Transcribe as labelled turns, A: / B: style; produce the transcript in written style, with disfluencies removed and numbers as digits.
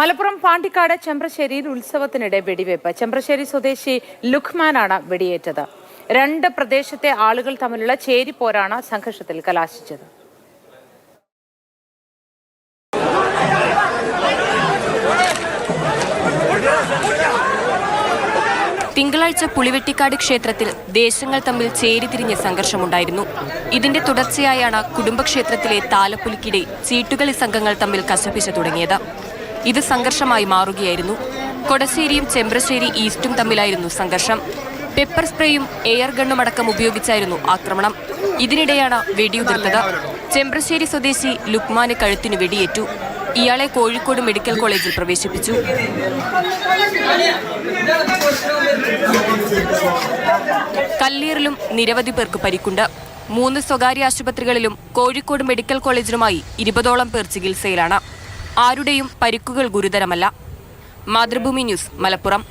A: മലപ്പുറം പാണ്ടിക്കാട് ചെമ്പ്രശ്ശേരിയിൽ ഉത്സവത്തിനിടെ വെടിവെപ്പ്. ചെമ്പ്രശ്ശേരി സ്വദേശി ലുഖ്മാനാണ് വെടിയേറ്റത്. രണ്ട് പ്രദേശത്തെ ആളുകൾ തമ്മിലുള്ള ചേരിപ്പോരാണ് സംഘർഷത്തിൽ കലാശിച്ചത്.
B: തിങ്കളാഴ്ച പുളിവെട്ടിക്കാട് ക്ഷേത്രത്തിൽ ദേശങ്ങൾ തമ്മിൽ ചേരിതിരിഞ്ഞ സംഘർഷമുണ്ടായിരുന്നു. ഇതിന്റെ തുടർച്ചയായാണ് കുടുംബക്ഷേത്രത്തിലെ താലപ്പൊലിക്കിടെ ചീട്ടുകളി സംഘങ്ങൾ തമ്മിൽ കശപിശ തുടങ്ങിയത്. ഇത് സംഘർഷമായി മാറുകയായിരുന്നു. കൊടശ്ശേരിയും ചെമ്പ്രശ്ശേരി ഈസ്റ്റും തമ്മിലായിരുന്നു സംഘർഷം. പെപ്പർ സ്പ്രേയും എയർ ഗണ്ണുമടക്കം ഉപയോഗിച്ചായിരുന്നു ആക്രമണം. ഇതിനിടെയാണ് വെടിയുതിർത്തത്. ചെമ്പ്രശ്ശേരി സ്വദേശി ലുഖ്മാന് കഴുത്തിന് വെടിയേറ്റു. ഇയാളെ കോഴിക്കോട് മെഡിക്കൽ കോളേജിൽ പ്രവേശിപ്പിച്ചു. കല്ലീറിലും നിരവധി പേർക്ക് പരിക്കുണ്ട്. 3 സ്വകാര്യ ആശുപത്രികളിലും കോഴിക്കോട് മെഡിക്കൽ കോളേജിലുമായി 20ഓളം പേർ ചികിത്സയിലാണ്. ആരുടെയും പരിക്കുകൾ ഗുരുതരമല്ല. മാതൃഭൂമി ന്യൂസ്, മലപ്പുറം.